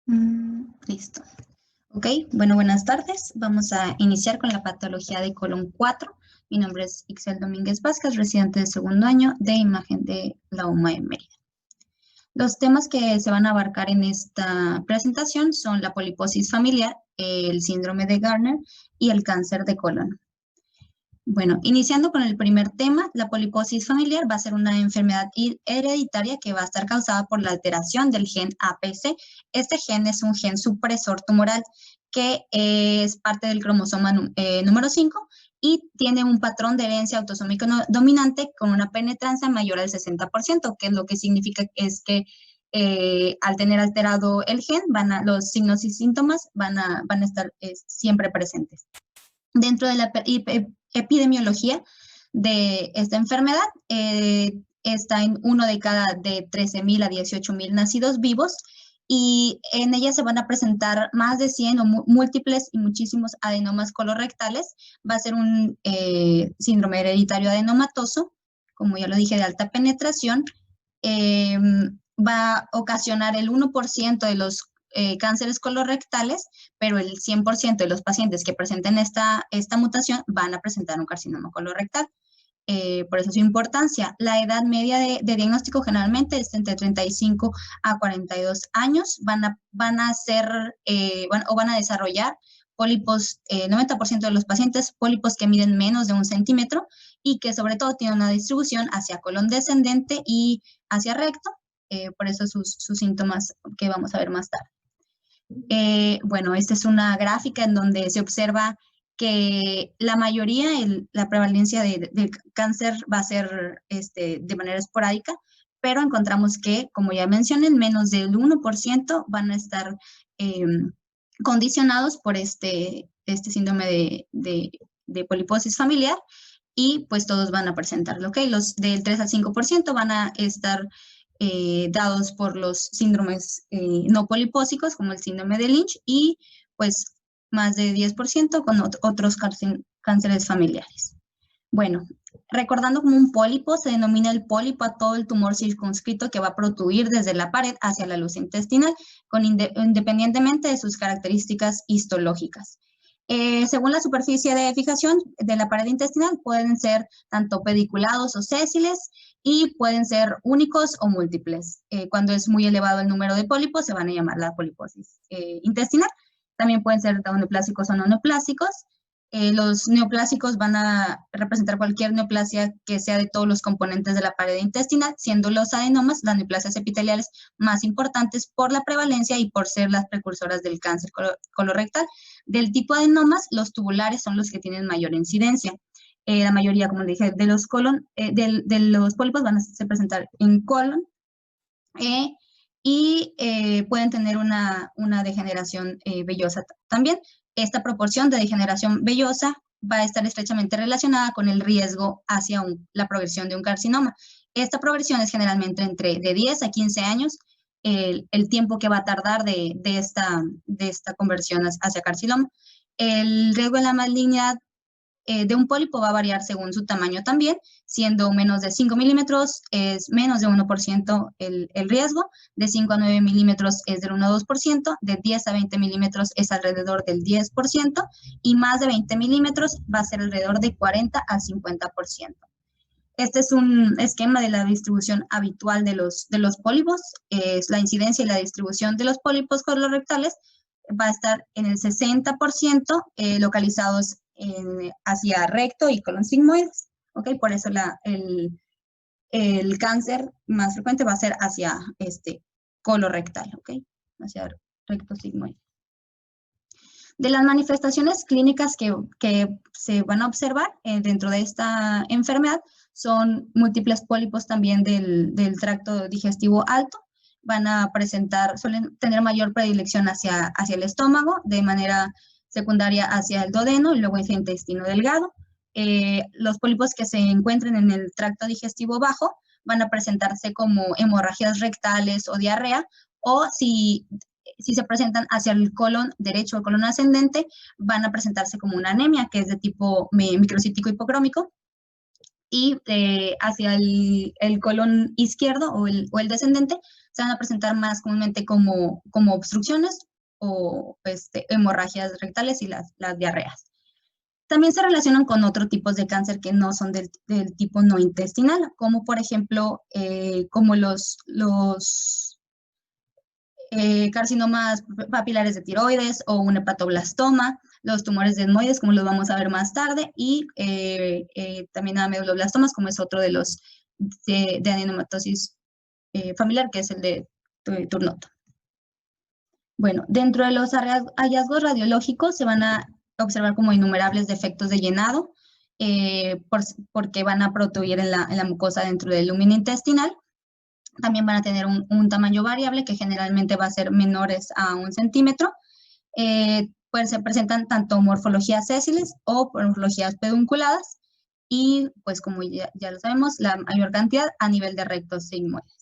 Listo. Ok, bueno, buenas tardes. Vamos a iniciar con la patología de colon 4. Mi nombre es Ixel Domínguez Vázquez, residente de segundo año de imagen de la UMA de Mérida. Los temas que se van a abarcar en esta presentación son la poliposis familiar, el síndrome de Gardner y el cáncer de colon. Bueno, iniciando con el primer tema, la poliposis familiar va a ser una enfermedad hereditaria que va a estar causada por la alteración del gen APC. Este gen es un gen supresor tumoral que es parte del cromosoma número 5 y tiene un patrón de herencia autosómico dominante con una penetrancia mayor al 60%, que lo que significa es que al tener alterado el gen, los signos y síntomas van a estar siempre presentes. Dentro de la epidemiología de esta enfermedad, está en uno de cada de 13,000 a 18,000 nacidos vivos, y en ella se van a presentar más de 100 o múltiples y muchísimos adenomas colorectales. Va a ser un síndrome hereditario adenomatoso, como ya lo dije, de alta penetración. Va a ocasionar el 1% de los cánceres colorectales, pero el 100% de los pacientes que presenten esta mutación van a presentar un carcinoma colorectal. Por eso su importancia. La edad media de diagnóstico generalmente es entre 35 a 42 años. Van a desarrollar pólipos, 90% de los pacientes, pólipos que miden menos de 1 centímetro y que sobre todo tienen una distribución hacia colon descendente y hacia recto. Por eso sus síntomas que vamos a ver más tarde. Bueno, esta es una gráfica en donde se observa que la mayoría, la prevalencia de cáncer va a ser de manera esporádica, pero encontramos que, como ya mencioné, menos del 1% van a estar condicionados por este síndrome de poliposis familiar, y pues todos van a presentarlo, ¿ok? Los del 3 al 5% van a estar dados por los síndromes no polipósicos, como el síndrome de Lynch, y pues más de 10% con otros cánceres familiares. Bueno, recordando como un pólipo, se denomina el pólipo a todo el tumor circunscrito que va a protruir desde la pared hacia la luz intestinal, independientemente de sus características histológicas. Según la superficie de fijación de la pared intestinal, pueden ser tanto pediculados o sésiles, y pueden ser únicos o múltiples. Cuando es muy elevado el número de pólipos, se van a llamar la poliposis intestinal. También pueden ser neoplásicos o no neoplásicos. Los neoplásicos van a representar cualquier neoplasia que sea de todos los componentes de la pared intestinal, siendo los adenomas las neoplasias epiteliales más importantes por la prevalencia y por ser las precursoras del cáncer colorectal. Del tipo de adenomas, los tubulares son los que tienen mayor incidencia. La mayoría, como dije, de los pólipos van a presentar en colon, y pueden tener una degeneración vellosa también. Esta proporción de degeneración vellosa va a estar estrechamente relacionada con el riesgo hacia la progresión de un carcinoma. Esta progresión es generalmente de 10 a 15 años, el tiempo que va a tardar de esta conversión hacia carcinoma. El riesgo de la malignidad de un pólipo va a variar según su tamaño también, siendo menos de 5 milímetros es menos de 1% el riesgo, de 5 a 9 milímetros es del 1 a 2%, de 10 a 20 milímetros es alrededor del 10%, y más de 20 milímetros va a ser alrededor de 40 al 50%. Este es un esquema de la distribución habitual de los pólipos. Es la incidencia y la distribución de los pólipos colorectales va a estar en el 60% localizados hacia recto y colon sigmoides, ¿ok? Por eso el cáncer más frecuente va a ser hacia colorectal, ¿ok? Hacia recto sigmoide. De las manifestaciones clínicas que se van a observar dentro de esta enfermedad son múltiples pólipos también del tracto digestivo alto. Suelen tener mayor predilección hacia el estómago, de manera secundaria hacia el duodeno y luego hacia el intestino delgado. Los pólipos que se encuentren en el tracto digestivo bajo van a presentarse como hemorragias rectales o diarrea, o si se presentan hacia el colon derecho o colon ascendente, van a presentarse como una anemia, que es de tipo microcítico hipocrómico. y hacia el colon izquierdo o el descendente se van a presentar más comúnmente como obstrucciones o hemorragias rectales y las diarreas. También se relacionan con otros tipos de cáncer que no son del tipo no intestinal, como por ejemplo, como los carcinomas papilares de tiroides o un hepatoblastoma, los tumores de etmoides, como los vamos a ver más tarde, y también ameduloblastoma, como es otro de los de adenomatosis familiar, que es el de Turnoto. Bueno, dentro de los hallazgos radiológicos se van a observar como innumerables defectos de llenado, porque van a protruir en la mucosa dentro del lúmen intestinal. También van a tener un tamaño variable que generalmente va a ser menores a 1 centímetro. Pues se presentan tanto morfologías sésiles o morfologías pedunculadas y pues como ya lo sabemos, la mayor cantidad a nivel de rectos sigmoides.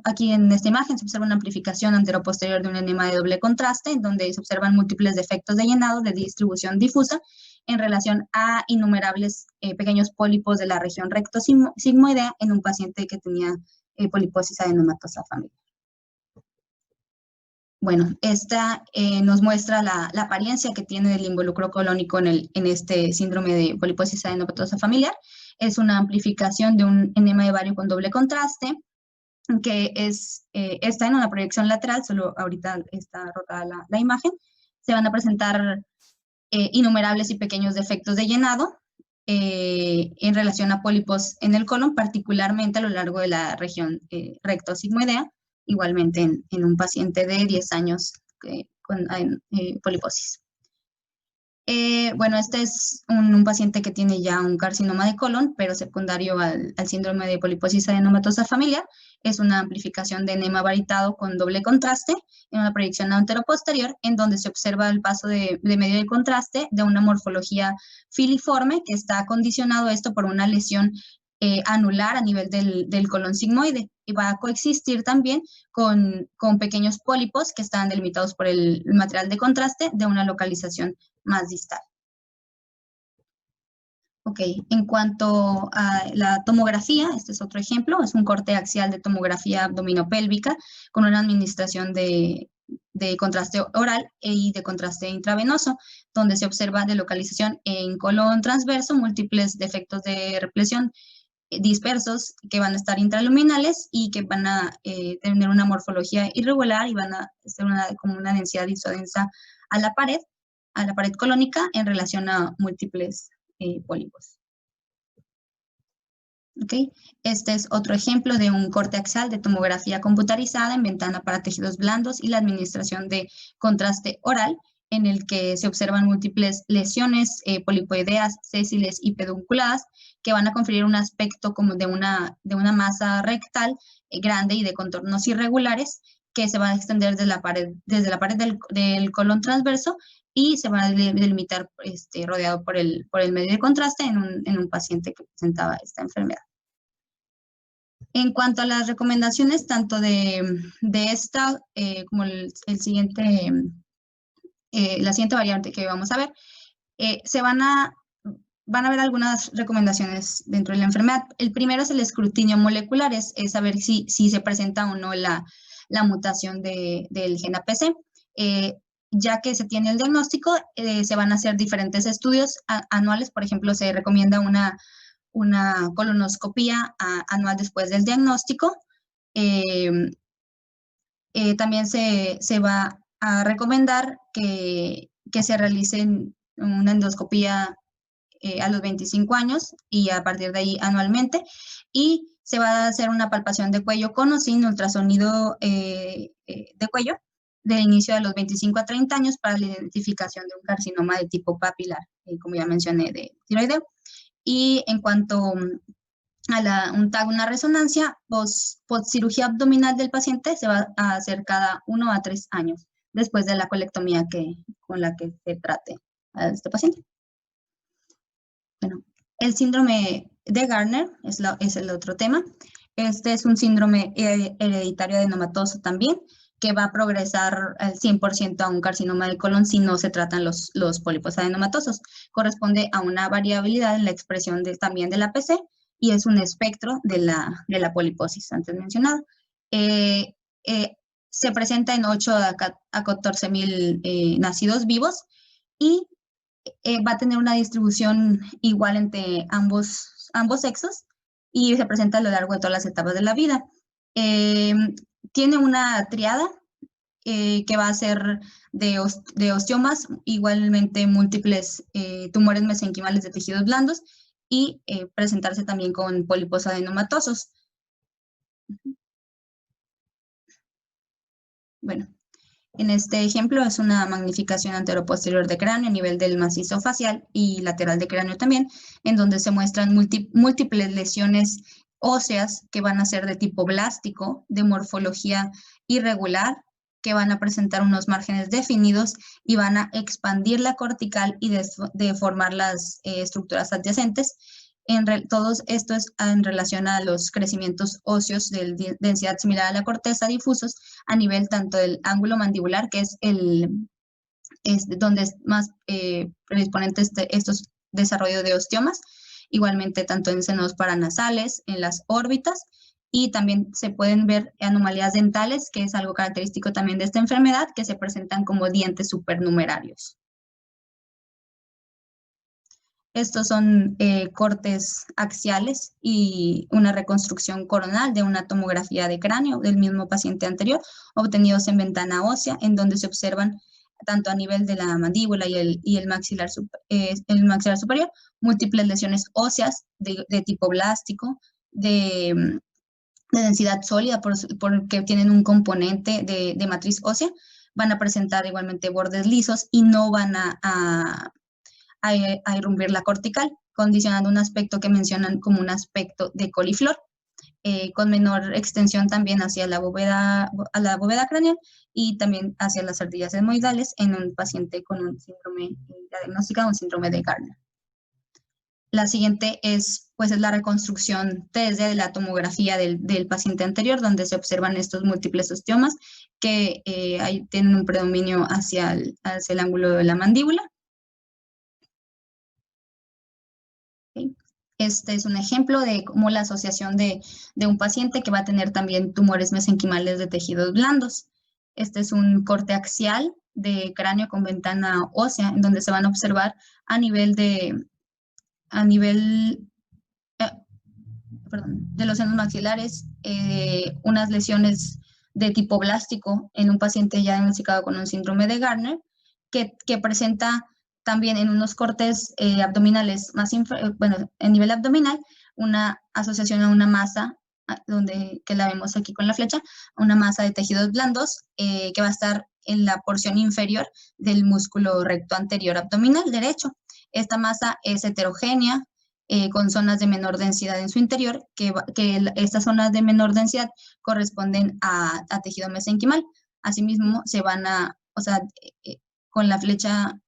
Aquí en esta imagen se observa una amplificación anteroposterior de un enema de doble contraste, en donde se observan múltiples defectos de llenado de distribución difusa en relación a innumerables pequeños pólipos de la región recto-sigmoidea en un paciente que tenía poliposis adenomatosa familiar. Bueno, esta nos muestra la apariencia que tiene el involucro colónico en este síndrome de poliposis adenomatosa familiar. Es una amplificación de un enema de vario con doble contraste, que está en una proyección lateral, solo ahorita está rotada la imagen. Se van a presentar innumerables y pequeños defectos de llenado en relación a pólipos en el colon, particularmente a lo largo de la región recto-sigmoidea, igualmente en un paciente de 10 años con poliposis. Bueno, este es un paciente que tiene ya un carcinoma de colon, pero secundario al síndrome de poliposis adenomatosa familiar. Es una amplificación de enema varitado con doble contraste en una proyección anteroposterior, en donde se observa el paso de medio de contraste de una morfología filiforme, que está condicionado esto por una lesión anular a nivel del colon sigmoide, y va a coexistir también con pequeños pólipos que están delimitados por el material de contraste de una localización más distal. Ok, en cuanto a la tomografía, este es otro ejemplo, es un corte axial de tomografía abdominopélvica con una administración de contraste oral y de contraste intravenoso, donde se observa de localización en colon transverso múltiples defectos de represión dispersos que van a estar intraluminales y que van a tener una morfología irregular y van a ser como una densidad isodensa a la pared colónica en relación a múltiples pólipos. Okay. Este es otro ejemplo de un corte axial de tomografía computarizada en ventana para tejidos blandos y la administración de contraste oral, en el que se observan múltiples lesiones polipoideas, sésiles y pedunculadas que van a conferir un aspecto como de una masa rectal grande y de contornos irregulares que se van a extender desde la pared del colon transverso y se va a delimitar rodeado por el medio de contraste en un paciente que presentaba esta enfermedad. En cuanto a las recomendaciones, tanto de esta como la siguiente variante que vamos a ver, van a haber algunas recomendaciones dentro de la enfermedad. El primero es el escrutinio molecular, es saber si se presenta o no la mutación del gen APC. Ya que se tiene el diagnóstico, se van a hacer diferentes estudios anuales. Por ejemplo, se recomienda una colonoscopía anual después del diagnóstico. También se va a recomendar que se realice una endoscopía a los 25 años y a partir de ahí anualmente. Y se va a hacer una palpación de cuello con o sin ultrasonido de cuello del inicio de los 25 a 30 años para la identificación de un carcinoma de tipo papilar, como ya mencioné, de tiroideo. Y en cuanto a una resonancia, post cirugía abdominal del paciente se va a hacer cada 1 a 3 años después de la colectomía con la que se trate a este paciente. Bueno, el síndrome de Gardner es el otro tema. Este es un síndrome hereditario adenomatoso también, que va a progresar al 100% a un carcinoma de colon si no se tratan los pólipos adenomatosos. Corresponde a una variabilidad en la expresión también del APC y es un espectro de la poliposis antes mencionado. Se presenta en 8 a 14 mil nacidos vivos y va a tener una distribución igual entre ambos sexos y se presenta a lo largo de todas las etapas de la vida. Tiene una triada que va a ser de osteomas, igualmente múltiples tumores mesenquimales de tejidos blandos y presentarse también con pólipos adenomatosos. Bueno, en este ejemplo es una magnificación anteroposterior de cráneo a nivel del macizo facial y lateral de cráneo también, en donde se muestran múltiples lesiones óseas que van a ser de tipo blástico, de morfología irregular, que van a presentar unos márgenes definidos y van a expandir la cortical y deformar las estructuras adyacentes. Todo esto es en relación a los crecimientos óseos de densidad similar a la corteza difusos a nivel tanto del ángulo mandibular, que es donde es más predisponente estos desarrollo de osteomas, igualmente tanto en senos paranasales, en las órbitas, y también se pueden ver anomalías dentales, que es algo característico también de esta enfermedad, que se presentan como dientes supernumerarios. Estos son cortes axiales y una reconstrucción coronal de una tomografía de cráneo del mismo paciente anterior, obtenidos en ventana ósea, en donde se observan tanto a nivel de la mandíbula y el maxilar superior, múltiples lesiones óseas de tipo blástico, de densidad sólida, porque tienen un componente de matriz ósea, van a presentar igualmente bordes lisos y no van a irrumpir la cortical, condicionando un aspecto que mencionan como un aspecto de coliflor, con menor extensión también hacia la bóveda craneal y también hacia las ardillas etmoidales en un paciente con un síndrome diagnosticado, un síndrome de Gardner. La siguiente es la reconstrucción 3D de la tomografía del paciente anterior, donde se observan estos múltiples osteomas que ahí tienen un predominio hacia el ángulo de la mandíbula. Este es un ejemplo de cómo la asociación de un paciente que va a tener también tumores mesenquimales de tejidos blandos. Este es un corte axial de cráneo con ventana ósea, en donde se van a observar a nivel de los senos maxilares unas lesiones de tipo blástico en un paciente ya diagnosticado con un síndrome de Gardner, que presenta también en unos cortes abdominales en nivel abdominal, una asociación a una masa, que la vemos aquí con la flecha, una masa de tejidos blandos que va a estar en la porción inferior del músculo recto anterior abdominal derecho. Esta masa es heterogénea, con zonas de menor densidad en su interior, que estas zonas de menor densidad corresponden a tejido mesenquimal. Asimismo, se van con la flecha,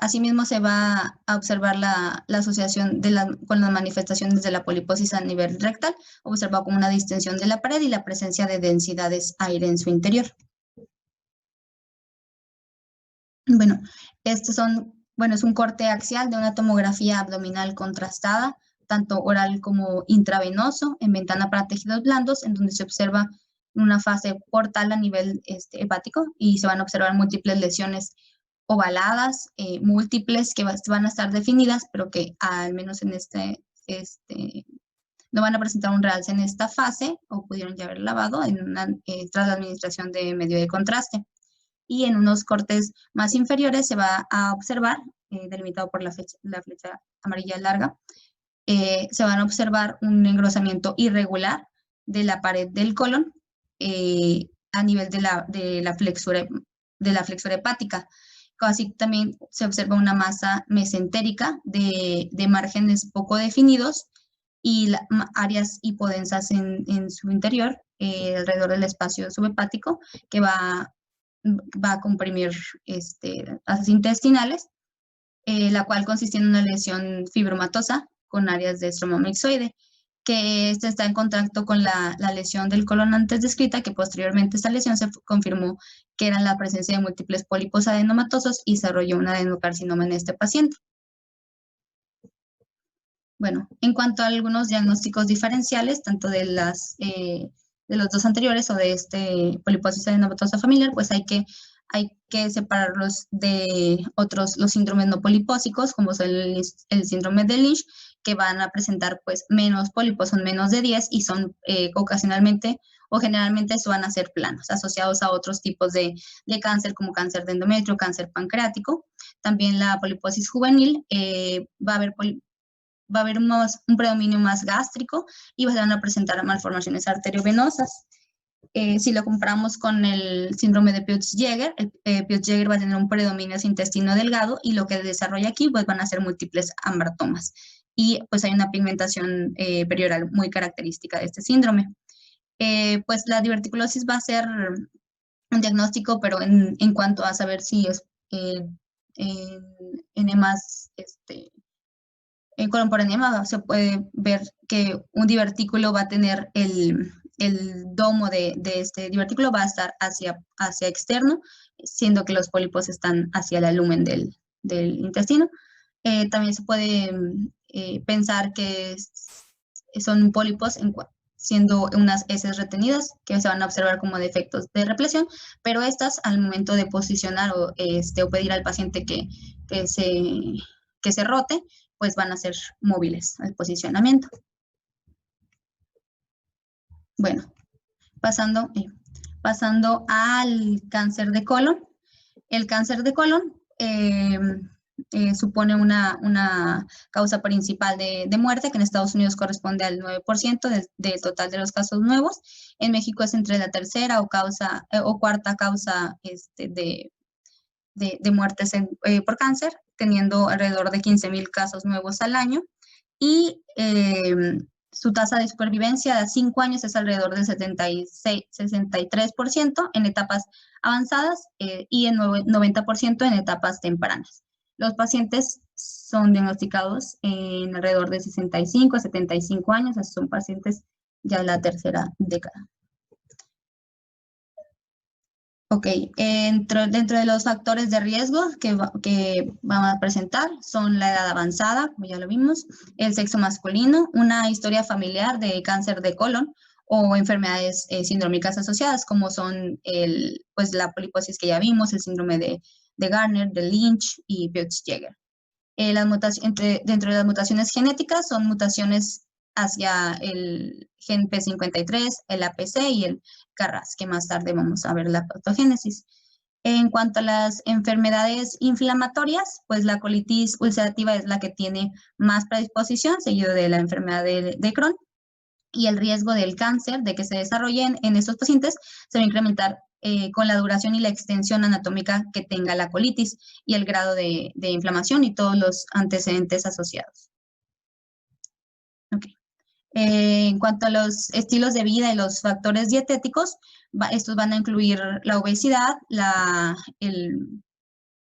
asimismo se va a observar la asociación con las manifestaciones de la poliposis a nivel rectal, observado como una distensión de la pared y la presencia de densidades aire en su interior. Bueno, es un corte axial de una tomografía abdominal contrastada, tanto oral como intravenoso, en ventana para tejidos blandos, en donde se observa una fase portal a nivel hepático y se van a observar múltiples lesiones ovaladas, múltiples que van a estar definidas, pero que al menos en no van a presentar un realce en esta fase o pudieron ya haber lavado tras la administración de medio de contraste. Y en unos cortes más inferiores se va a observar, delimitado por la flecha amarilla larga, se van a observar un engrosamiento irregular de la pared del colon a nivel de la flexura hepática. Así también se observa una masa mesentérica de márgenes poco definidos y áreas hipodensas en su interior, alrededor del espacio subhepático, que va a comprimir asas intestinales, la cual consiste en una lesión fibromatosa con áreas de estroma mixoide, que este está en contacto con la lesión del colon antes descrita, que posteriormente esta lesión se confirmó que era la presencia de múltiples pólipos adenomatosos y desarrolló un adenocarcinoma en este paciente. Bueno, en cuanto a algunos diagnósticos diferenciales, tanto de los dos anteriores o de este poliposis adenomatosa familiar, pues hay que separarlos de otros, los síndromes no polipósicos, como es el síndrome de Lynch, que van a presentar pues menos pólipos, son menos de 10 y son ocasionalmente o generalmente van a ser planos, asociados a otros tipos de cáncer, como cáncer de endometrio, cáncer pancreático. También la poliposis juvenil, va a haber un predominio más gástrico y van a presentar malformaciones arteriovenosas. Si lo comparamos con el síndrome de Peutz-Jeghers, Peutz-Jeghers va a tener un predominio hacia intestino delgado y lo que desarrolla aquí pues van a ser múltiples ambratomas. Y pues hay una pigmentación perioral muy característica de este síndrome. Pues la diverticulosis va a ser un diagnóstico, pero en cuanto a saber si es enemas, colon por enema, se puede ver que un divertículo va a tener el domo de este divertículo va a estar hacia externo, siendo que los pólipos están hacia el lumen del intestino. También se puede pensar que son pólipos siendo unas heces retenidas que se van a observar como defectos de represión, pero estas al momento de posicionar o pedir al paciente que se rote, pues van a ser móviles al posicionamiento. Bueno, pasando al cáncer de colon. El cáncer de colon supone una causa principal de muerte, que en Estados Unidos corresponde al 9% del total de los casos nuevos. En México es entre la tercera o cuarta causa de muertes por cáncer, teniendo alrededor de 15,000 casos nuevos al año. Y su tasa de supervivencia a 5 años es alrededor del 63% en etapas avanzadas y en 90% en etapas tempranas. Los pacientes son diagnosticados en alrededor de 65 a 75 años, así son pacientes ya de la tercera década. Ok, dentro de los factores de riesgo que vamos a presentar son la edad avanzada, como ya lo vimos, el sexo masculino, una historia familiar de cáncer de colon o enfermedades sindrómicas asociadas, como son pues la poliposis que ya vimos, el síndrome de Gardner, de Lynch y Peutz-Jeghers. Dentro de las mutaciones genéticas son mutaciones hacia el gen P53, el APC y el KRAS, que más tarde vamos a ver la patogénesis. En cuanto a las enfermedades inflamatorias, pues la colitis ulcerativa es la que tiene más predisposición, seguido de la enfermedad de Crohn, y el riesgo del cáncer, de que se desarrollen en estos pacientes, se va a incrementar con la duración y la extensión anatómica que tenga la colitis y el grado de inflamación y todos los antecedentes asociados. Okay. En cuanto a los estilos de vida y los factores dietéticos, estos van a incluir la obesidad, la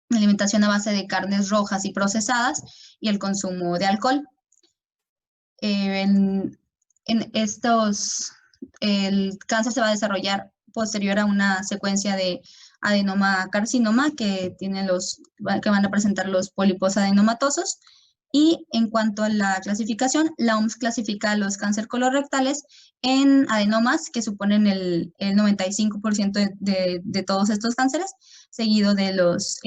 alimentación a base de carnes rojas y procesadas y el consumo de alcohol. En el cáncer se va a desarrollar posterior a una secuencia de adenoma carcinoma que van a presentar los pólipos adenomatosos. Y en cuanto a la clasificación, la OMS clasifica los cáncer colorectales en adenomas, que suponen el 95% de todos estos cánceres, seguido de los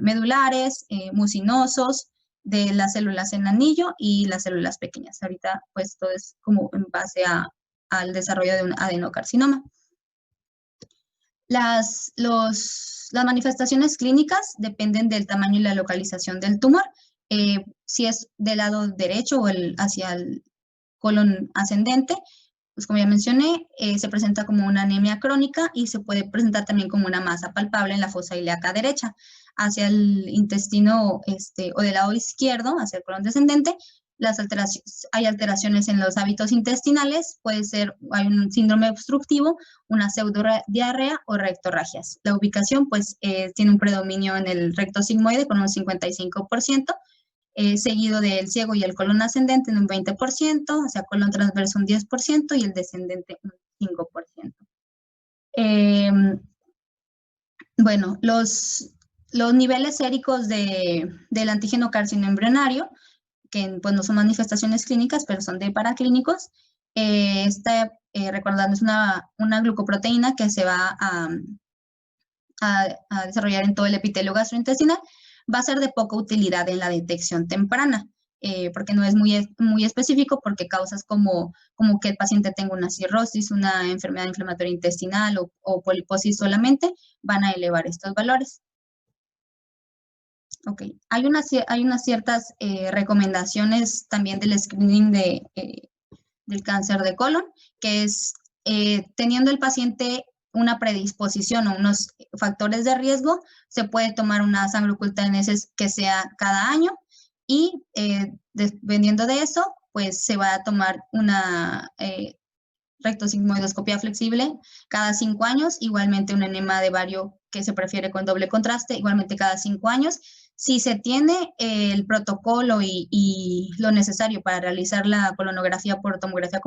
medulares, mucinosos, de las células en anillo y las células pequeñas. Ahorita, pues, todo es como en base al desarrollo de un adenocarcinoma. Las manifestaciones clínicas dependen del tamaño y la localización del tumor. Si es del lado derecho o hacia el colon ascendente, pues como ya mencioné, se presenta como una anemia crónica y se puede presentar también como una masa palpable en la fosa ilíaca derecha. Hacia el intestino o del lado izquierdo, hacia el colon descendente, hay alteraciones en los hábitos intestinales, hay un síndrome obstructivo, una pseudodiarrea o rectorragias. La ubicación, pues, tiene un predominio en el recto sigmoide con un 55%, seguido del ciego y el colon ascendente en un 20%, o sea, colon transverso un 10% y el descendente un 5%. Bueno, los niveles séricos del antígeno carcinoembrionario, que pues no son manifestaciones clínicas, pero son de paraclínicos, recordando, es una glucoproteína que se va a desarrollar en todo el epitelio gastrointestinal, va a ser de poca utilidad en la detección temprana, porque no es muy específico, porque causas como que el paciente tenga una cirrosis, una enfermedad inflamatoria intestinal o poliposis solamente, van a elevar estos valores. Ok, hay unas ciertas recomendaciones también del screening del cáncer de colon, que es teniendo el paciente una predisposición o unos factores de riesgo, se puede tomar una sangre oculta en heces que sea cada año y dependiendo de eso, pues se va a tomar una rectosigmoidoscopía flexible cada 5 años, igualmente un enema de bario que se prefiere con doble contraste, igualmente cada 5 años. Si se tiene el protocolo y lo necesario para realizar la colonografía por tomografía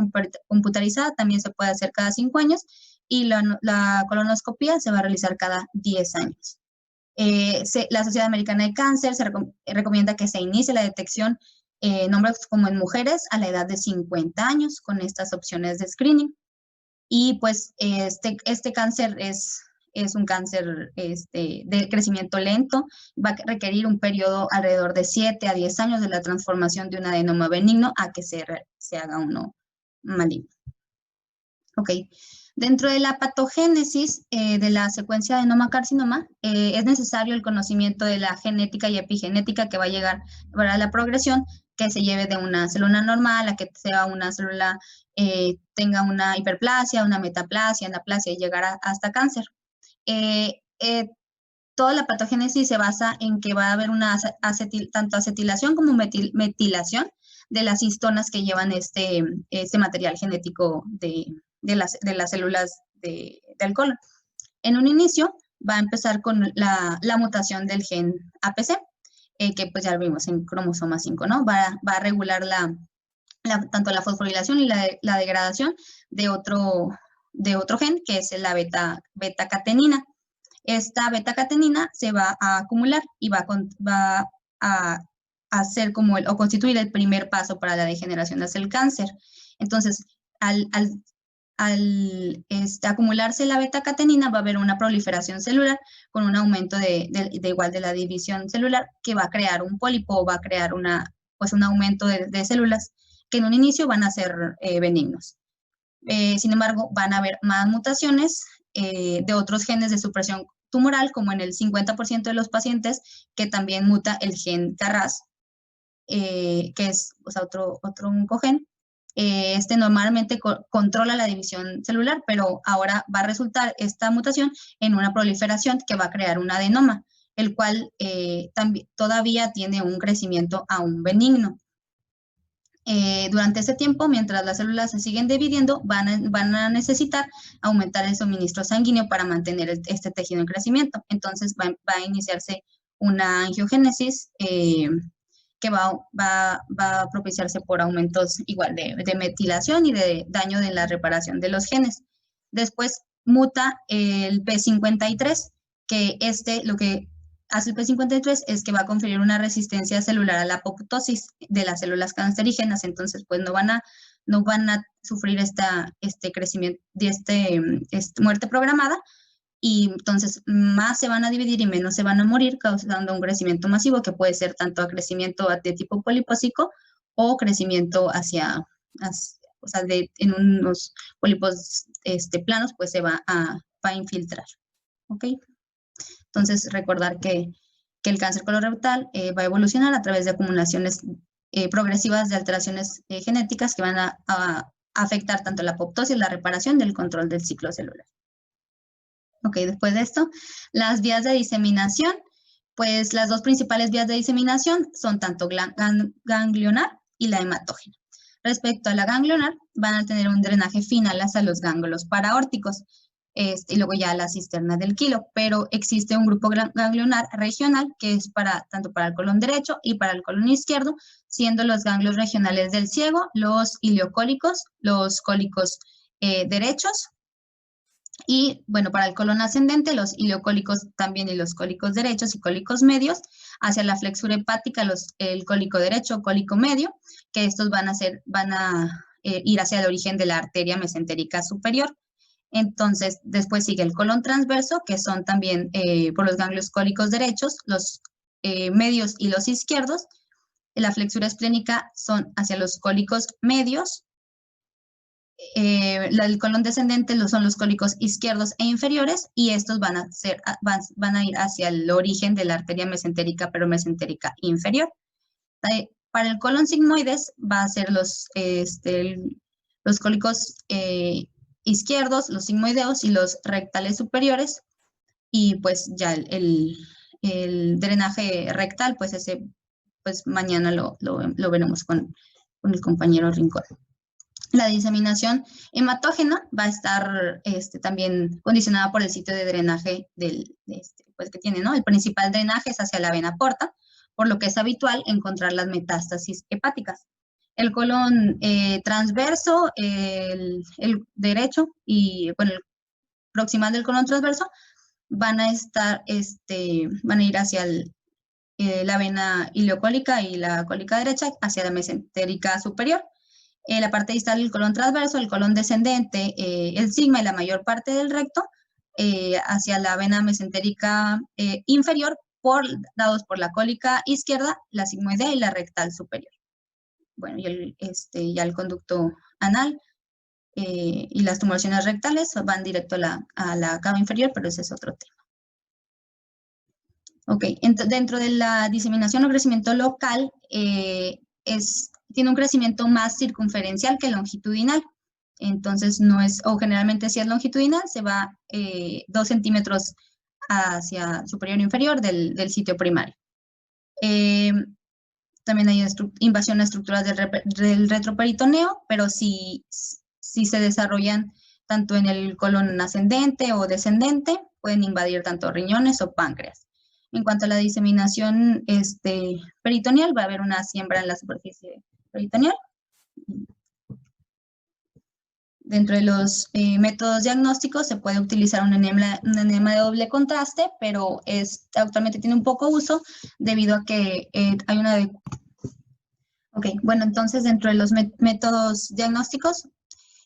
computarizada, también se puede hacer cada 5 años y la colonoscopía se va a realizar cada 10 años. La Sociedad Americana de Cáncer recomienda que se inicie la detección en hombres como en mujeres a la edad de 50 años con estas opciones de screening. Y pues este cáncer es un cáncer de crecimiento lento, va a requerir un periodo alrededor de 7 a 10 años de la transformación de un adenoma benigno a que se haga uno maligno. Ok. Dentro de la patogénesis de la secuencia de adenoma-carcinoma, es necesario el conocimiento de la genética y epigenética que va a llegar a la progresión, que se lleve de una célula normal a que sea una célula, tenga una hiperplasia, una metaplasia, anaplasia y llegar hasta cáncer. Toda la patogénesis se basa en que va a haber una tanto acetilación como metilación de las histonas que llevan este material genético de las células del colon. En un inicio va a empezar con la mutación del gen APC, que pues ya lo vimos en cromosoma 5, ¿no? Va a regular tanto la fosforilación y la degradación de otro gen, que es la beta-catenina. Esta beta-catenina se va a acumular y va a hacer o constituir el primer paso para la degeneración hacia el cáncer. Entonces, al acumularse la beta-catenina va a haber una proliferación celular con un aumento de la división celular que va a crear un pólipo o va a crear un aumento de células que en un inicio van a ser benignos. Sin embargo, van a haber más mutaciones de otros genes de supresión tumoral, como en el 50% de los pacientes, que también muta el gen KRAS, que es otro oncogen. Normalmente controla la división celular, pero ahora va a resultar esta mutación en una proliferación que va a crear un adenoma, el cual todavía tiene un crecimiento aún benigno. Durante ese tiempo, mientras las células se siguen dividiendo, van a necesitar aumentar el suministro sanguíneo para mantener este tejido en crecimiento. Entonces va a iniciarse una angiogénesis que va a propiciarse por aumentos igual de metilación y de daño de la reparación de los genes. Después muta el P53, que lo que hace el P53 es que va a conferir una resistencia celular a la apoptosis de las células cancerígenas, entonces pues no van a sufrir este crecimiento, muerte programada, y entonces más se van a dividir y menos se van a morir, causando un crecimiento masivo que puede ser tanto a crecimiento de tipo polipósico o crecimiento en unos pólipos planos, pues se va a infiltrar. ¿Ok? Entonces, recordar que el cáncer colorectal va a evolucionar a través de acumulaciones progresivas de alteraciones genéticas que van a afectar tanto la apoptosis, la reparación del control del ciclo celular. Ok, después de esto, las vías de diseminación, pues las dos principales vías de diseminación son tanto ganglionar y la hematógena. Respecto a la ganglionar, van a tener un drenaje final hacia los ganglios paraórticos. y luego ya la cisterna del quilo, pero existe un grupo ganglionar regional que es tanto para el colon derecho y para el colon izquierdo, siendo los ganglios regionales del ciego los ileocólicos, los cólicos derechos, y bueno, para el colon ascendente, los ileocólicos también y los cólicos derechos y cólicos medios, hacia la flexura hepática, el cólico derecho, cólico medio, que estos van a ir hacia el origen de la arteria mesentérica superior. Entonces, después sigue el colon transverso, que son también por los ganglios cólicos derechos, los medios y los izquierdos. La flexura esplénica son hacia los cólicos medios. El colon descendente son los cólicos izquierdos e inferiores, y estos van a ir hacia el origen de la arteria mesentérica, pero mesentérica inferior. Para el colon sigmoides va a ser los cólicos izquierdos, los sigmoideos y los rectales superiores, y pues ya el drenaje rectal, pues ese, pues mañana lo veremos con el compañero Rincón. La diseminación hematógena va a estar también condicionada por el sitio de drenaje pues que tiene, ¿no? El principal drenaje es hacia la vena porta, por lo que es habitual encontrar las metástasis hepáticas. El colon transverso, el derecho y bueno, el proximal del colon transverso van a ir hacia la vena ileocólica y la cólica derecha hacia la mesentérica superior. La parte distal del colon transverso, el colon descendente, el sigma y la mayor parte del recto hacia la vena mesentérica inferior, dados por la cólica izquierda, la sigmoidea y la rectal superior. Bueno, y ya el conducto anal y las tumoraciones rectales van directo a la cava inferior, pero ese es otro tema. Ok, dentro de la diseminación o crecimiento local, tiene un crecimiento más circunferencial que longitudinal. Entonces, generalmente si es longitudinal, se va 2 centímetros hacia superior e inferior del sitio primario. También hay invasión a estructuras del retroperitoneo, pero si se desarrollan tanto en el colon ascendente o descendente, pueden invadir tanto riñones o páncreas. En cuanto a la diseminación peritoneal, va a haber una siembra en la superficie peritoneal. Dentro de los métodos diagnósticos se puede utilizar un enema de doble contraste, pero actualmente tiene un poco uso debido a que hay una... Ok, bueno, entonces dentro de los métodos diagnósticos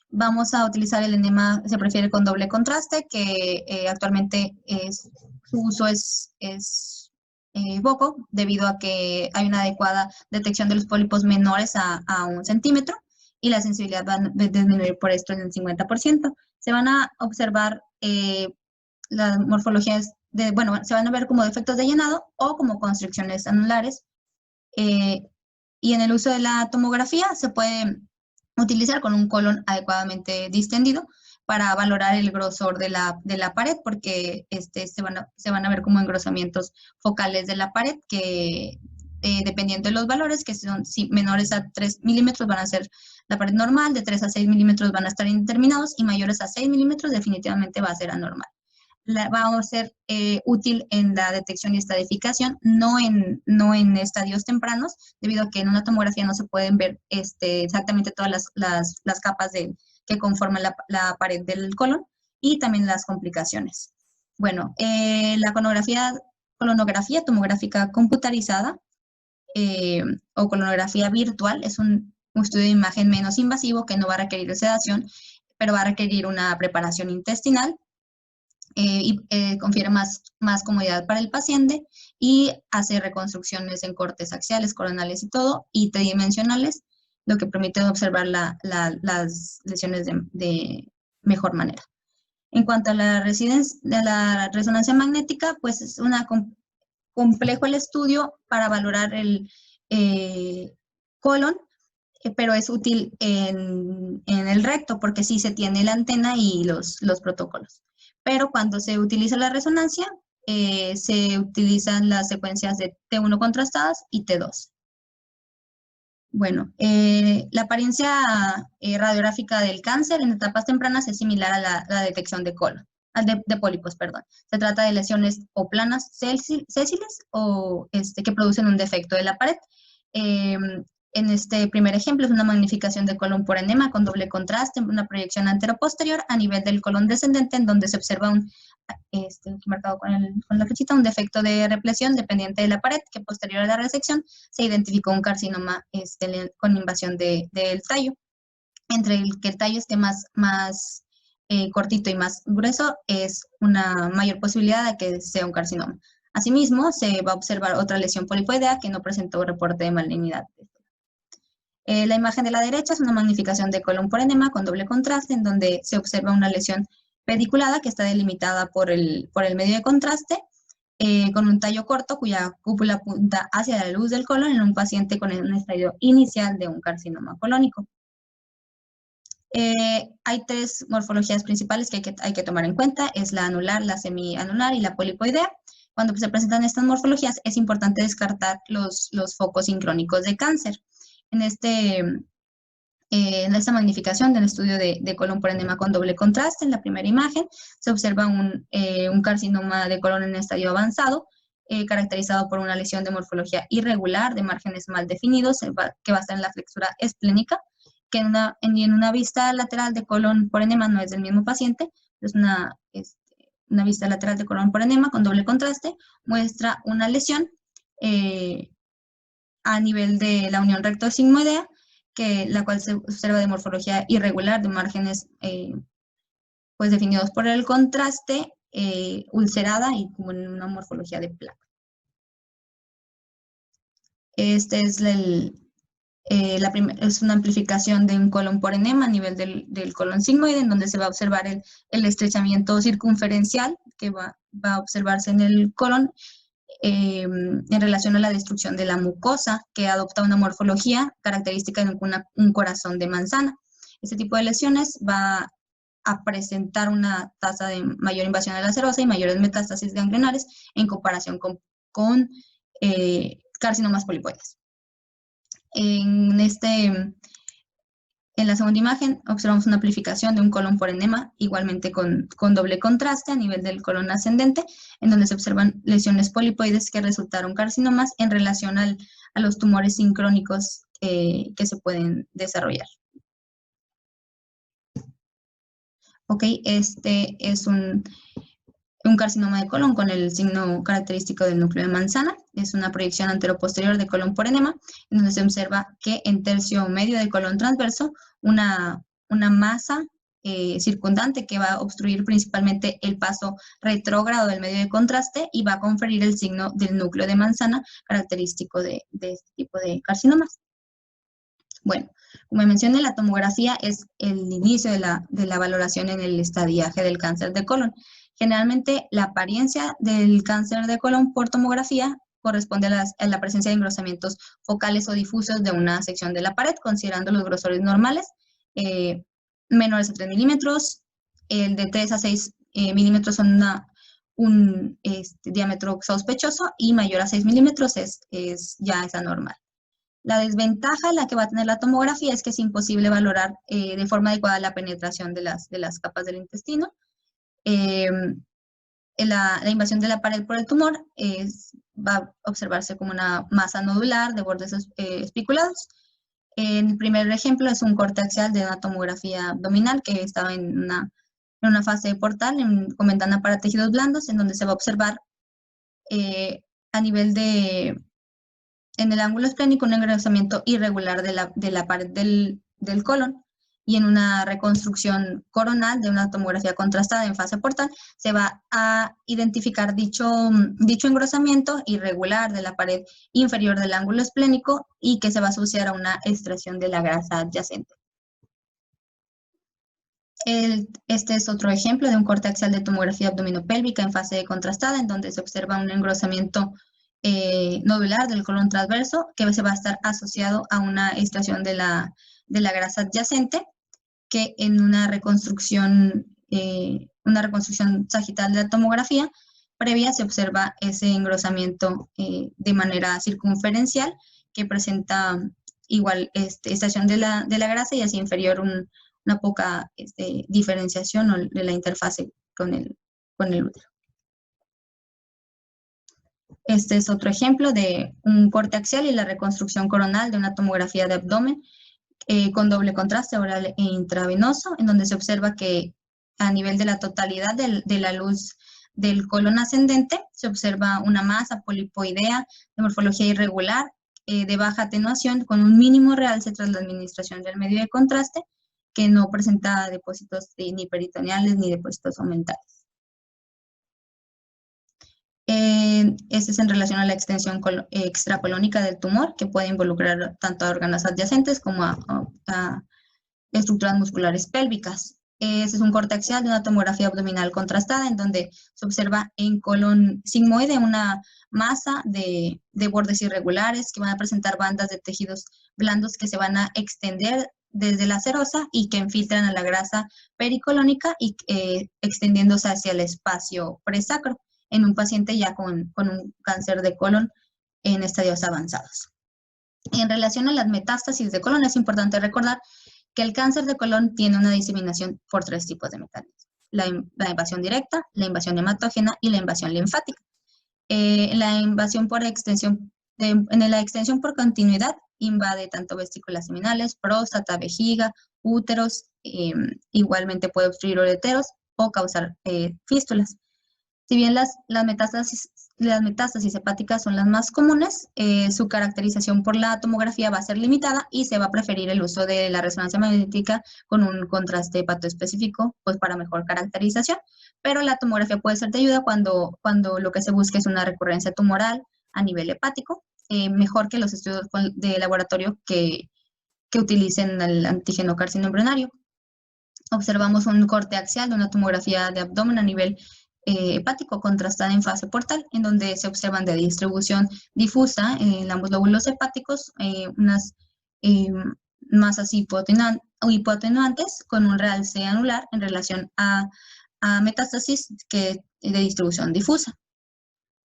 vamos a utilizar el enema, se prefiere con doble contraste, que actualmente su uso es poco, debido a que hay una adecuada detección de los pólipos menores a 1 centímetro, y la sensibilidad va a disminuir por esto en el 50%. Se van a observar las morfologías se van a ver como defectos de llenado o como constricciones anulares, y en el uso de la tomografía se puede utilizar con un colon adecuadamente distendido para valorar el grosor de la pared, porque se van a ver como engrosamientos focales de la pared que, dependiendo de los valores, que son menores a 3 milímetros van a ser la pared normal, de 3 a 6 milímetros van a estar indeterminados, y mayores a 6 milímetros definitivamente va a ser anormal. Va a ser útil en la detección y estadificación, no en estadios tempranos, debido a que en una tomografía no se pueden ver exactamente todas las capas que conforman la pared del colon, y también las complicaciones. Bueno, la colonografía tomográfica computarizada o colonografía virtual es un estudio de imagen menos invasivo que no va a requerir sedación, pero va a requerir una preparación intestinal, y confiere más comodidad para el paciente, y hace reconstrucciones en cortes axiales, coronales y todo, y tridimensionales, lo que permite observar las lesiones de mejor manera. En cuanto a la resonancia magnética, pues es complejo el estudio para valorar el colon, pero es útil en el recto porque sí se tiene la antena y los protocolos. Pero cuando se utiliza la resonancia, se utilizan las secuencias de T1 contrastadas y T2. Bueno, la apariencia radiográfica del cáncer en etapas tempranas es similar a la detección de colon. de pólipos, perdón. Se trata de lesiones o planas sésiles o que producen un defecto de la pared. En este primer ejemplo es una magnificación de colon por enema con doble contraste, una proyección anteroposterior a nivel del colon descendente, en donde se observa marcado con la flechita, un defecto de represión dependiente de la pared, que posterior a la resección se identificó un carcinoma con invasión del tallo. Entre el que el tallo esté más cortito y más grueso, es una mayor posibilidad de que sea un carcinoma. Asimismo, se va a observar otra lesión polipoidea que no presentó reporte de malignidad. La imagen de la derecha es una magnificación de colon por enema con doble contraste, en donde se observa una lesión pediculada que está delimitada por el medio de contraste, con un tallo corto cuya cúpula apunta hacia la luz del colon en un paciente con un estadio inicial de un carcinoma colónico. Hay tres morfologías principales que hay que tomar en cuenta, es la anular, la semianular y la polipoidea. Cuando se presentan estas morfologías es importante descartar los focos sincrónicos de cáncer. En esta magnificación del estudio de colon por enema con doble contraste, en la primera imagen se observa un carcinoma de colon en estadio avanzado, caracterizado por una lesión de morfología irregular, de márgenes mal definidos, que va a estar en la flexura esplénica, que en una vista lateral de colon por enema no es del mismo paciente, es una vista lateral de colon por enema con doble contraste, muestra una lesión a nivel de la unión recto-sigmoidea, la cual se observa de morfología irregular, de márgenes pues definidos por el contraste, ulcerada y como en una morfología de placa. Este es es una amplificación de un colon por enema a nivel del colon sigmoide, en donde se va a observar el estrechamiento circunferencial que va a observarse en el colon en relación a la destrucción de la mucosa, que adopta una morfología característica de un corazón de manzana. Este tipo de lesiones va a presentar una tasa de mayor invasión de la serosa y mayores metástasis ganglionares en comparación con carcinomas polipoides. En la segunda imagen observamos una amplificación de un colon por enema, igualmente con doble contraste a nivel del colon ascendente, en donde se observan lesiones polipoides que resultaron carcinomas en relación a los tumores sincrónicos que se pueden desarrollar. Ok, este es un carcinoma de colon con el signo característico del núcleo de manzana. Es una proyección anteroposterior de colon por enema, en donde se observa que en tercio medio del colon transverso, una masa circundante que va a obstruir principalmente el paso retrógrado del medio de contraste y va a conferir el signo del núcleo de manzana característico de este tipo de carcinomas. Bueno, como mencioné, la tomografía es el inicio de la valoración en el estadiaje del cáncer de colon. Generalmente, la apariencia del cáncer de colon por tomografía corresponde a la presencia de engrosamientos focales o difusos de una sección de la pared, considerando los grosores normales, menores a 3 milímetros, el de 3 a 6 milímetros son un diámetro sospechoso y mayor a 6 milímetros ya es anormal. La desventaja la que va a tener la tomografía es que es imposible valorar de forma adecuada la penetración de las capas del intestino. La invasión de la pared por el tumor va a observarse como una masa nodular de bordes espiculados. El primer ejemplo es un corte axial de una tomografía abdominal que estaba en una fase de portal con ventana para tejidos blandos, en donde se va a observar a nivel en el ángulo esplénico un engrosamiento irregular de la pared del colon, y en una reconstrucción coronal de una tomografía contrastada en fase portal se va a identificar dicho engrosamiento irregular de la pared inferior del ángulo esplénico y que se va a asociar a una extracción de la grasa adyacente. Este es otro ejemplo de un corte axial de tomografía abdominopélvica en fase contrastada, en donde se observa un engrosamiento nodular del colon transverso que se va a estar asociado a una extracción de la grasa adyacente, que en una reconstrucción sagital de la tomografía previa se observa ese engrosamiento de manera circunferencial que presenta igual extracción de la grasa y hacia inferior una poca diferenciación de la interfase con el útero. Este es otro ejemplo de un corte axial y la reconstrucción coronal de una tomografía de abdomen con doble contraste oral e intravenoso, en donde se observa que a nivel de la totalidad de la luz del colon ascendente se observa una masa polipoidea de morfología irregular, de baja atenuación, con un mínimo realce tras la administración del medio de contraste, que no presenta depósitos ni peritoneales ni depósitos omentales. Este es en relación a la extensión extracolónica del tumor, que puede involucrar tanto a órganos adyacentes como a estructuras musculares pélvicas. Este es un corte axial de una tomografía abdominal contrastada, en donde se observa en colon sigmoide una masa de bordes irregulares que van a presentar bandas de tejidos blandos que se van a extender desde la serosa y que infiltran a la grasa pericolónica y extendiéndose hacia el espacio presacro en un paciente ya con un cáncer de colon en estadios avanzados. En relación a las metástasis de colon, es importante recordar que el cáncer de colon tiene una diseminación por 3 tipos de metástasis: la invasión directa, la invasión hematógena y la invasión linfática. La invasión por extensión, en la extensión por continuidad, invade tanto vesículas seminales, próstata, vejiga, úteros, igualmente puede obstruir ureteros o causar fístulas. Si bien las metástasis hepáticas son las más comunes, su caracterización por la tomografía va a ser limitada y se va a preferir el uso de la resonancia magnética con un contraste hepatoespecífico, pues para mejor caracterización, pero la tomografía puede ser de ayuda cuando lo que se busca es una recurrencia tumoral a nivel hepático, mejor que los estudios de laboratorio que utilicen el antígeno carcinoma embrionario. Observamos un corte axial de una tomografía de abdomen a nivel hepático contrastada en fase portal, en donde se observan de distribución difusa en ambos lóbulos hepáticos unas masas hipoatenuantes con un realce anular en relación a metástasis de distribución difusa.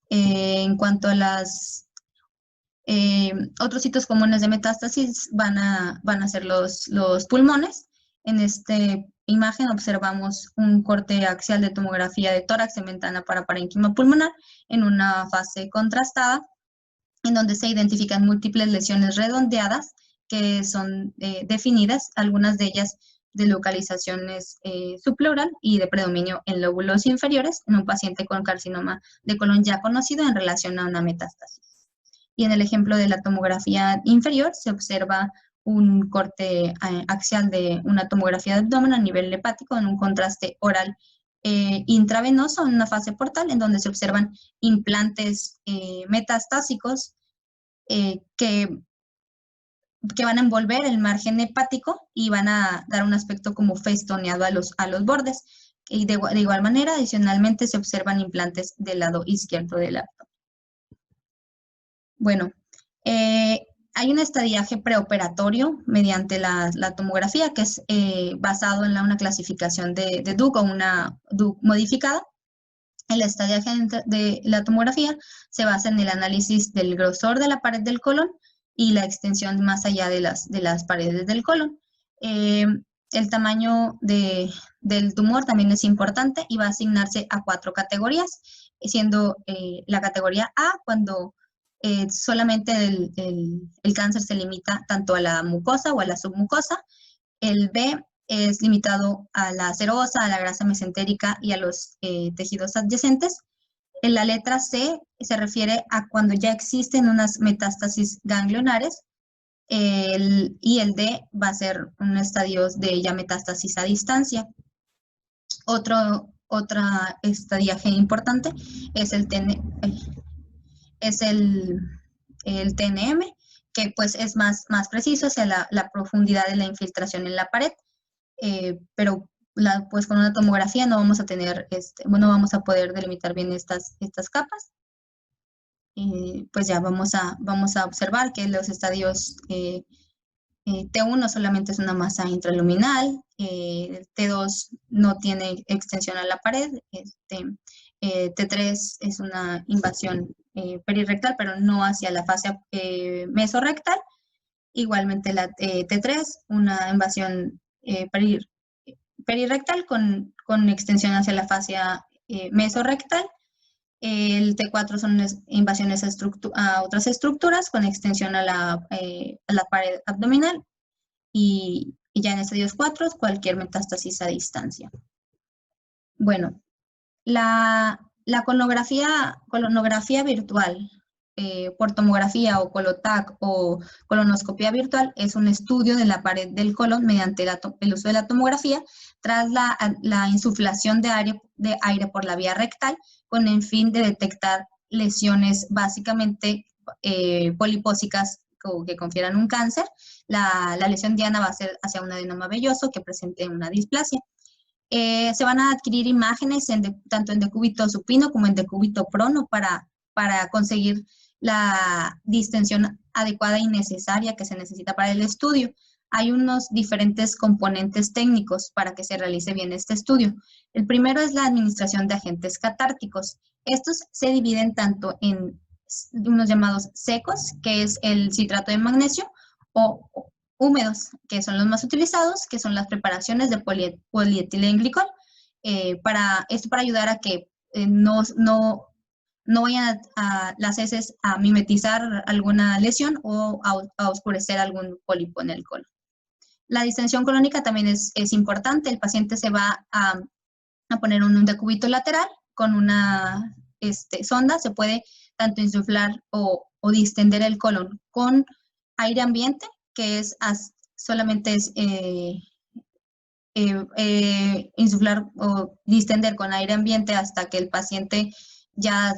En cuanto a las otros sitios comunes de metástasis van a ser los pulmones. En esta imagen observamos un corte axial de tomografía de tórax en ventana para parénquima pulmonar en una fase contrastada, en donde se identifican múltiples lesiones redondeadas que son definidas, algunas de ellas de localizaciones subpleural y de predominio en lóbulos inferiores, en un paciente con carcinoma de colon ya conocido en relación a una metástasis. Y en el ejemplo de la tomografía inferior se observa un corte axial de una tomografía de abdomen a nivel hepático en un contraste oral intravenoso en una fase portal, en donde se observan implantes metastásicos que van a envolver el margen hepático y van a dar un aspecto como festoneado a los bordes. Y de igual manera, adicionalmente, se observan implantes del lado izquierdo del abdomen. Bueno, hay un estadiaje preoperatorio mediante la tomografía que es basado en una clasificación de Duke o una Duke modificada. El estadiaje de la tomografía se basa en el análisis del grosor de la pared del colon y la extensión más allá de las paredes del colon. El tamaño del tumor también es importante y va a asignarse a 4 categorías, siendo la categoría A cuando solamente el cáncer se limita tanto a la mucosa o a la submucosa. El B es limitado a la serosa, a la grasa mesentérica y a los tejidos adyacentes. En la letra C se refiere a cuando ya existen unas metástasis ganglionares, y el D va a ser un estadio de ya metástasis a distancia. Otra estadiaje importante es el TNM, que pues es más preciso hacia la profundidad de la infiltración en la pared, pero pues con una tomografía no vamos a tener, no vamos a poder delimitar bien estas capas. Pues ya vamos a observar que los estadios T1 solamente es una masa intraluminal, T2 no tiene extensión a la pared, T3 es una invasión perirectal, pero no hacia la fascia mesorrectal. Igualmente la T3, una invasión perirectal con extensión hacia la fascia mesorrectal. El T4 son invasiones a otras estructuras con extensión a la pared abdominal y ya en estadios 4 cualquier metástasis a distancia. Bueno, la colonografía virtual por tomografía o colotac o colonoscopia virtual es un estudio de la pared del colon mediante el uso de la tomografía tras la insuflación de aire por la vía rectal con el fin de detectar lesiones básicamente polipósicas que confieran un cáncer. La lesión diana va a ser hacia un adenoma velloso que presente una displasia. Se van a adquirir imágenes tanto en decúbito supino como en decúbito prono para conseguir la distensión adecuada y necesaria que se necesita para el estudio. Hay unos diferentes componentes técnicos para que se realice bien este estudio. El primero es la administración de agentes catárticos. Estos se dividen tanto en unos llamados secos, que es el citrato de magnesio, o húmedos, que son los más utilizados, que son las preparaciones de polietilenglicol, para ayudar a que no vayan las heces a mimetizar alguna lesión o a oscurecer algún pólipo en el colon. La distensión colónica también es importante. El paciente se va a poner un decúbito lateral con una sonda. Se puede tanto insuflar o distender el colon con aire ambiente, que solamente es insuflar o distender con aire ambiente hasta que el paciente ya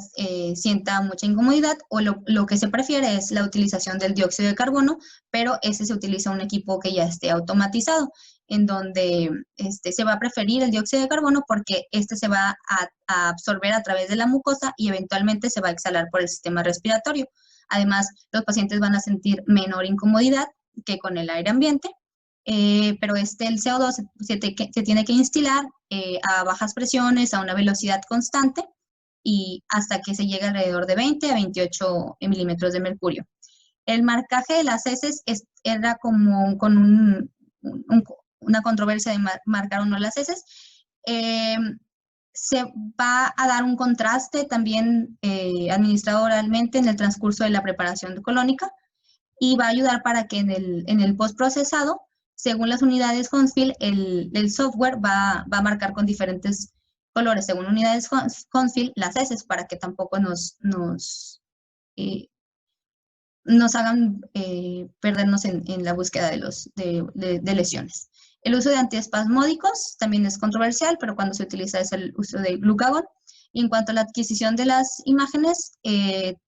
sienta mucha incomodidad, o lo que se prefiere es la utilización del dióxido de carbono, pero ese se utiliza un equipo que ya esté automatizado, en donde se va a preferir el dióxido de carbono porque se va a absorber a través de la mucosa y eventualmente se va a exhalar por el sistema respiratorio. Además, los pacientes van a sentir menor incomodidad que con el aire ambiente, pero el CO2 se tiene que instilar a bajas presiones, a una velocidad constante, y hasta que se llegue alrededor de 20 a 28 milímetros de mercurio. El marcaje de las heces era como con una controversia de marcar o no las heces. Se va a dar un contraste también administrado oralmente en el transcurso de la preparación colónica y va a ayudar para que en el postprocesado, según las unidades Hounsfield, el software va a marcar con diferentes colores según unidades Hounsfield las heces para que tampoco nos hagan perdernos en la búsqueda de lesiones. El uso de antiespasmódicos también es controversial, pero cuando se utiliza es el uso de glucagón. Y en cuanto a la adquisición de las imágenes,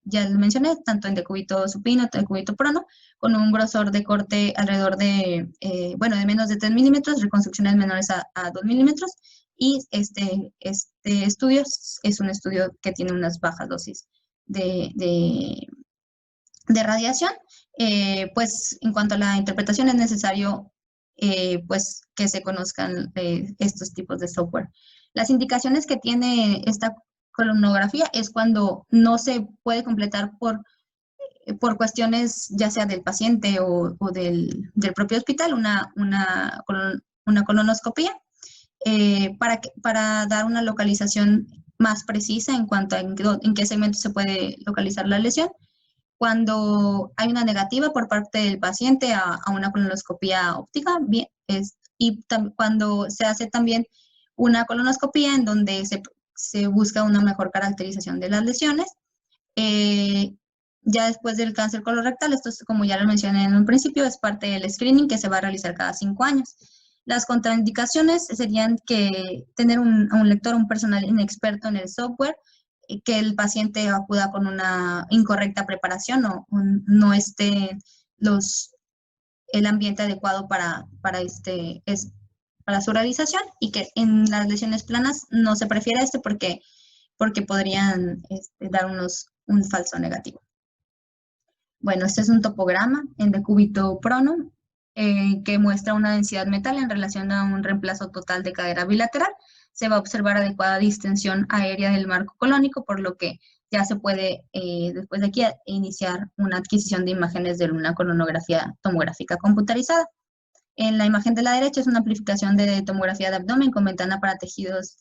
ya lo mencioné, tanto en decúbito supino, decúbito prono, con un grosor de corte alrededor de menos de 3 milímetros, reconstrucciones menores a 2 milímetros, y este estudio es un estudio que tiene unas bajas dosis de radiación. Pues en cuanto a la interpretación es necesario pues que se conozcan estos tipos de software. Las indicaciones que tiene esta colonografía es cuando no se puede completar por cuestiones ya sea del paciente o del propio hospital una colonoscopía para dar una localización más precisa en cuanto a en qué segmento se puede localizar la lesión. Cuando hay una negativa por parte del paciente a una colonoscopía óptica, bien, y cuando se hace también una colonoscopía en donde se busca una mejor caracterización de las lesiones. Ya después del cáncer colorectal, esto es, como ya lo mencioné en un principio, es parte del screening que se va a realizar cada 5 años. Las contraindicaciones serían que tener un lector, un personal inexperto en el software, que el paciente acuda con una incorrecta preparación o no esté el ambiente adecuado para su realización, y que en las lesiones planas no se prefiere porque podrían dar un falso negativo. Bueno, este es un topograma en decúbito prono que muestra una densidad metal en relación a un reemplazo total de cadera bilateral. Se va a observar adecuada distensión aérea del marco colónico, por lo que ya se puede, después de aquí, iniciar una adquisición de imágenes de una colonografía tomográfica computarizada. En la imagen de la derecha es una amplificación de tomografía de abdomen con ventana para tejidos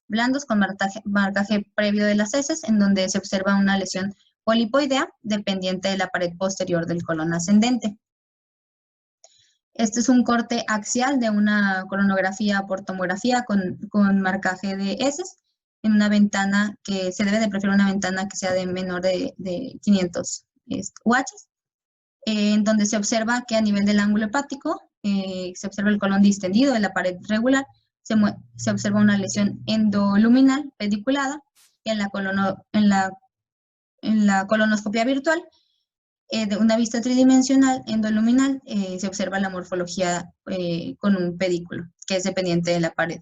blandos con marcaje previo de las heces, en donde se observa una lesión polipoidea dependiente de la pared posterior del colon ascendente. Este es un corte axial de una colonografía por tomografía con marcaje de heces en una ventana que se debe de preferir una ventana que sea de menor de 500 UH, en donde se observa que a nivel del ángulo hepático se observa el colon distendido de la pared regular, se observa una lesión endoluminal pediculada y en la colonoscopia virtual de una vista tridimensional endoluminal se observa la morfología con un pedículo que es dependiente de la pared.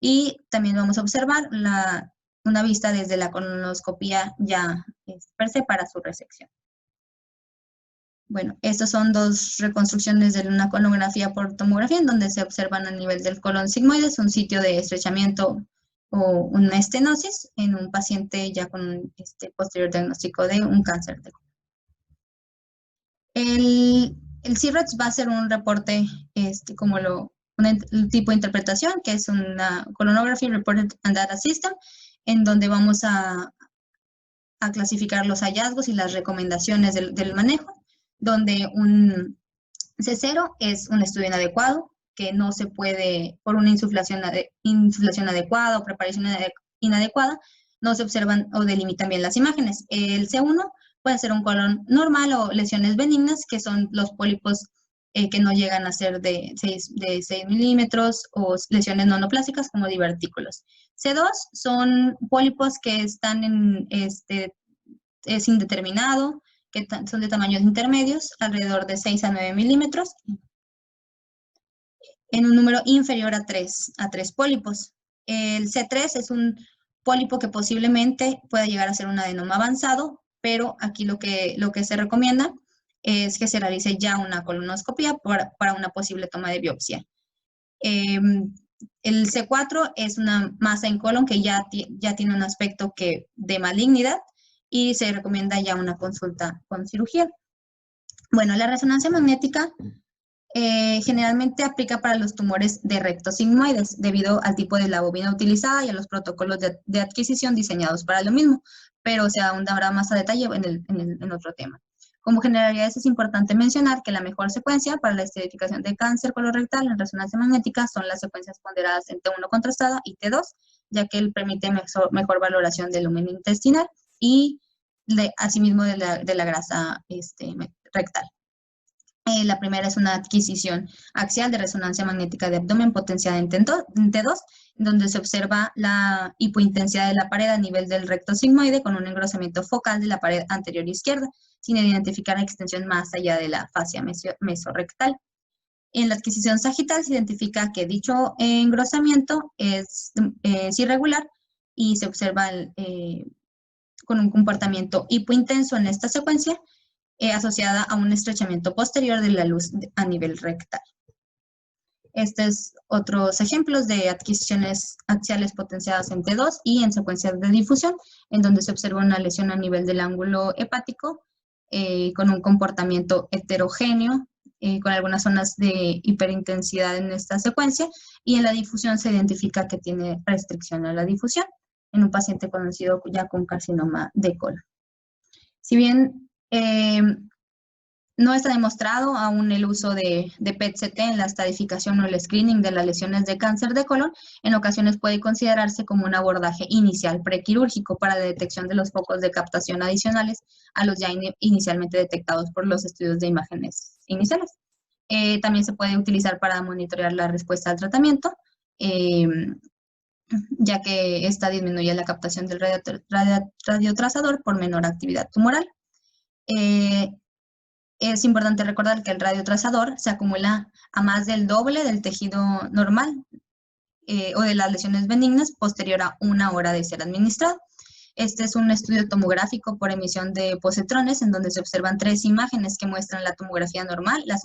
Y también vamos a observar una vista desde la colonoscopia ya per se para su resección. Bueno, estas son dos reconstrucciones de una colonografía por tomografía en donde se observan a nivel del colon sigmoides un sitio de estrechamiento o una estenosis en un paciente ya con posterior diagnóstico de un cáncer de colon. El CIRRETS va a ser un reporte como un tipo de interpretación que es una Colonography Reported and Data System en donde vamos a clasificar los hallazgos y las recomendaciones del manejo, donde un C0 es un estudio inadecuado, que no se puede, por una insuflación adecuada o preparación inadecuada, no se observan o delimitan bien las imágenes. El C1 puede ser un colon normal o lesiones benignas, que son los pólipos que no llegan a ser de 6 milímetros o lesiones nonoplásicas como divertículos. C2 son pólipos que están en es indeterminado, que son de tamaños intermedios, alrededor de 6 a 9 milímetros, en un número inferior a 3 pólipos. El C3 es un pólipo que posiblemente pueda llegar a ser un adenoma avanzado, pero aquí lo que se recomienda es que se realice ya una colonoscopia para una posible toma de biopsia. El C4 es una masa en colon que ya tiene un aspecto de malignidad y se recomienda ya una consulta con cirugía. Bueno, la resonancia magnética generalmente aplica para los tumores de recto sigmoides debido al tipo de la bobina utilizada y a los protocolos de adquisición diseñados para lo mismo, pero se ahondará más a detalle en otro tema. Como generalidades es importante mencionar que la mejor secuencia para la estratificación de cáncer colorectal en resonancia magnética son las secuencias ponderadas en T1 contrastada y T2, ya que él permite mejor valoración del lumen intestinal y asimismo de la grasa rectal. La primera es una adquisición axial de resonancia magnética de abdomen potenciada en T2, donde se observa la hipointensidad de la pared a nivel del recto sigmoide con un engrosamiento focal de la pared anterior izquierda, sin identificar la extensión más allá de la fascia mesorrectal. En la adquisición sagital se identifica que dicho engrosamiento es irregular y se observa con un comportamiento hipointenso en esta secuencia, asociada a un estrechamiento posterior de la luz a nivel rectal. Estos es otros ejemplos de adquisiciones axiales potenciadas en T2 y en secuencias de difusión, en donde se observa una lesión a nivel del ángulo hepático con un comportamiento heterogéneo, con algunas zonas de hiperintensidad en esta secuencia, y en la difusión se identifica que tiene restricción a la difusión en un paciente conocido ya con carcinoma de colon. Si bien no está demostrado aún el uso de PET-CT en la estadificación o el screening de las lesiones de cáncer de colon, en ocasiones puede considerarse como un abordaje inicial prequirúrgico para la detección de los focos de captación adicionales a los ya inicialmente detectados por los estudios de imágenes iniciales. También se puede utilizar para monitorear la respuesta al tratamiento, ya que esta disminuye la captación del radiotrazador por menor actividad tumoral. Es importante recordar que el radiotrazador se acumula a más del doble del tejido normal o de las lesiones benignas posterior a 1 hora de ser administrado. Este es un estudio tomográfico por emisión de positrones en donde se observan 3 imágenes que muestran la tomografía normal, la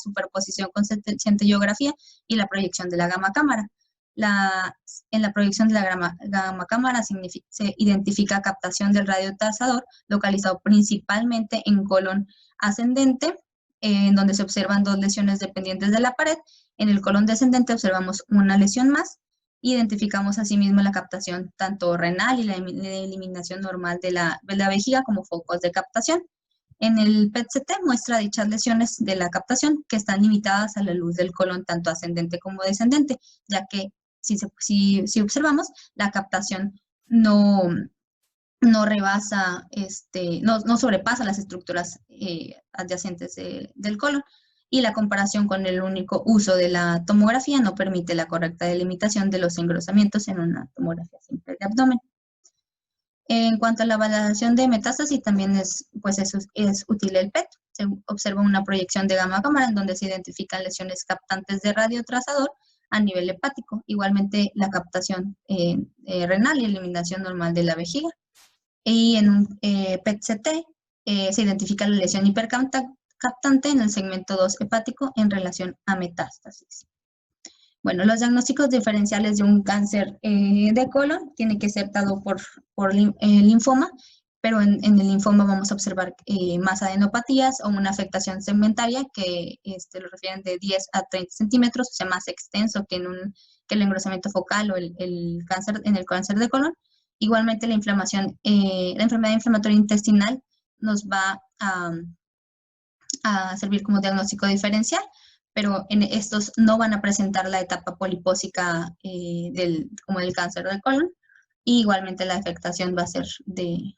superposición con centellografía y la proyección de la gamma cámara. En la proyección de la gamma cámara se identifica captación del radiotrazador localizado principalmente en colon ascendente, en donde se observan 2 lesiones dependientes de la pared. En el colon descendente observamos una lesión más Identificamos asimismo la captación tanto renal y la eliminación normal de la vejiga como focos de captación. En el PET-CT muestra dichas lesiones de la captación que están limitadas a la luz del colon tanto ascendente como descendente, ya que si observamos, la captación no rebasa, no sobrepasa las estructuras adyacentes del colon, y la comparación con el único uso de la tomografía no permite la correcta delimitación de los engrosamientos en una tomografía simple de abdomen. En cuanto a la valoración de metástasis, también es útil el PET. Se observa una proyección de gamma cámara en donde se identifican lesiones captantes de radiotrasador a nivel hepático. Igualmente la captación renal y eliminación normal de la vejiga. Y en un PET-CT se identifica la lesión hipercaptante en el segmento 2 hepático en relación a metástasis. Bueno, los diagnósticos diferenciales de un cáncer de colon tiene que ser dado por linfoma, pero en el linfoma vamos a observar más adenopatías o una afectación segmentaria que lo refieren de 10 a 30 centímetros, o sea, más extenso que el engrosamiento focal o el cáncer de colon. Igualmente la inflamación, la enfermedad inflamatoria intestinal nos va a servir como diagnóstico diferencial, pero estos no van a presentar la etapa polipósica como el cáncer del colon. Y igualmente la afectación va a ser de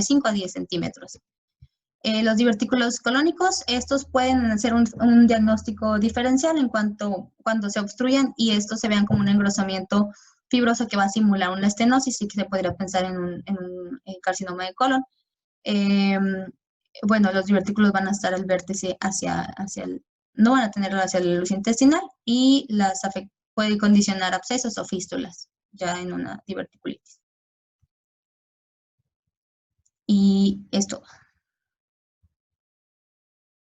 5 a 10 centímetros. Los divertículos colónicos, estos pueden hacer un diagnóstico diferencial en cuando se obstruyan y estos se vean como un engrosamiento fibroso que va a simular una estenosis y que se podría pensar en un carcinoma de colon. Bueno, los divertículos van a estar al vértice no van a tener hacia la luz intestinal y puede condicionar abscesos o fístulas ya en una diverticulitis. Y esto.